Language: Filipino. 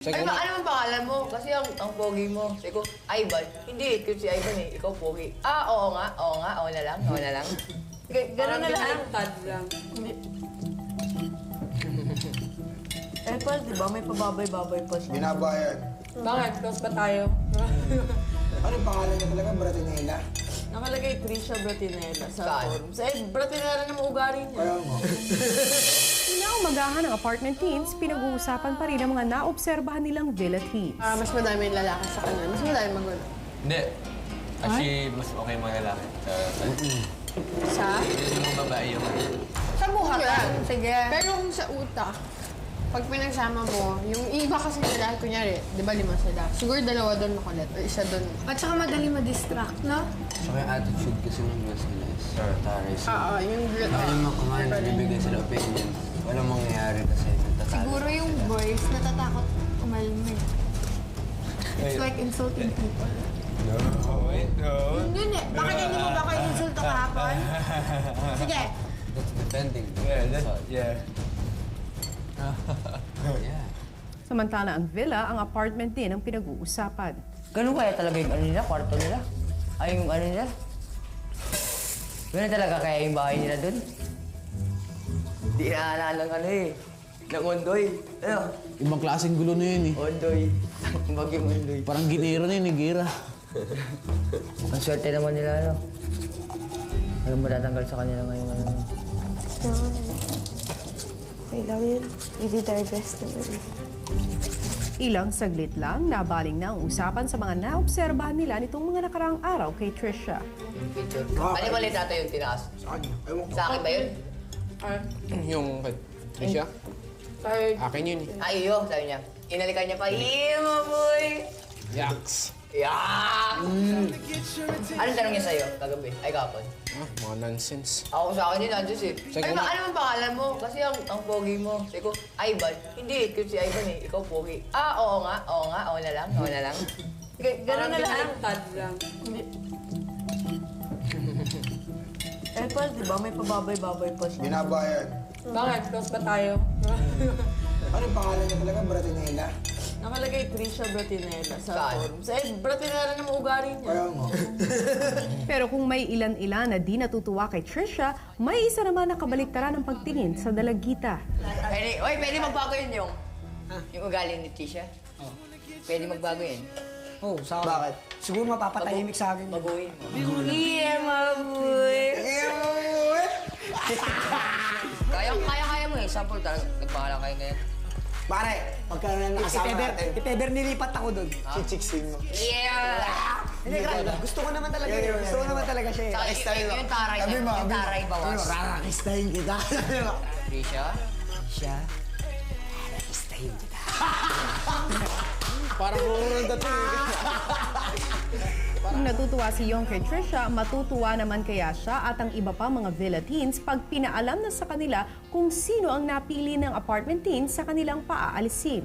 Ano ang pangalan mo? Kasi ang pogi mo. Sabi ko, Ivan. Hindi, cute si Ivan eh. Ikaw pogi. Oo nga, oo na lang, oo na lang. Gano'n na lang. Tad lang. Eh, pal, di ba? May pababay-babay pa siya. Binabayan. Bakit? Close ba tayo? Anong pangalan niya talaga? Bratinela? Nakalagay Trisha Bratinela sa Saan? forums. Eh, Bratinela naman ugali niya. Kaya mo. Inaumagahan ng apartment teens, pinag-uusapan pa rin ang mga naobserbahan nilang villa teens. Mas madami yung lalaki sa kanya. Mas madami magulo. Hindi. Actually, mas okay mga lalaki. Sa? Yung mga babae yung Sa buhatan. Sige. Pero kung sa utak, pag pinagsama mo, yung iba kasi nila, kunyari, di ba 5 sila? Siguro 2 doon makulit, o 1 doon. At saka madali ma-distract, no? Saka yung attitude kasi ng girls nila is taris. Oo, yung girl. Dahil yung mga kumain, nagbibigay sila opinion. Walang mangyayari kasi nagtatalo. Siguro yung boys natatakot umalmin. It's like insulting people. No, wait, no. Yun eh. Bakit hindi mo ba kayo insulto kahapon? Sige. That's defending them. Yeah, yeah. Yeah. Samantala ang villa, ang apartment din ang pinag-uusapan. Ganun kaya talaga yung ano nila, kwarto nila? Ay, yung ano nila? Ganun talaga kaya yung bahay nila dun? Di naalala ng ano eh. Ng Ondoy. Ano? Ibang klaseng gulo na yun eh. Ondoy. Bagyong Ondoy. Parang ginira na yun, gira. Ang swerte naman nila, ano? Ano matatanggal sa kanila ngayon, ano? Kailangan yun. We did our best naman. Ilang saglit lang, nabaling na ang usapan sa mga naobserbahan nila nitong mga nakaraang araw kay Trisha. Picture. Ano ba litrato yung tinaas? Sa kanya. Ewan ko. Sa akin ba yun? Yung Trisha? Sorry. Akin yun eh. Ay, iyo, sabi niya. Inalikan niya pa, iyo, boy! Yaks! Yeah! Anong tanong niya sa'yo kagabi? Ay, kapon. Mga nonsense. Ako sa akin yun, Andres eh. Sige, Ano ang pangalan mo? Kasi ang pogi mo. Sabi ko, Ivan. Hindi, cute si Ivan eh. Ikaw pogi. Oo na lang, oo na lang. Gano'n na lang. Tad lang. Eh, pal, di ba? May pababay-babay pa siya. Binabayan. Bakit? Close ba tayo? Anong pangalan niya talaga? Bratinela? Nakalagay Trisha Bratinela sa Saan? forums. Eh, Bratinela naman ugali niya. Kaya mo. Pero kung may ilan-ilan na di natutuwa kay Trisha, may isa naman na kabaliktaran ng pagtingin sa dalagita. Pwede magbago yun yung ugali ni Tisha? Pwede magbago yun. Oh, sa bakit? Siguro mapapatahimik sa akin. Baguhin mo. Yeah, mabuhay. Kaya mo eh. Sample talaga. Nagpangalan kayo ngayon. Pare, pagka nakasama natin. Iteber nilipat ako doon. Chichiksin mo. Yeah! Hindi, gusto ko naman talaga yun. Gusto ko naman talaga siya. Saka yung taray niya, yung taray bawas. Rarakistahin kita. Trisha? Siya, rarakistahin kita. Parang rurunod na ito. Kung natutuwa si Yong kay Trisha, matutuwa naman kaya siya at ang iba pa mga villa teens pag pinaalam na sa kanila kung sino ang napili ng apartment teens sa kanilang paaalisin.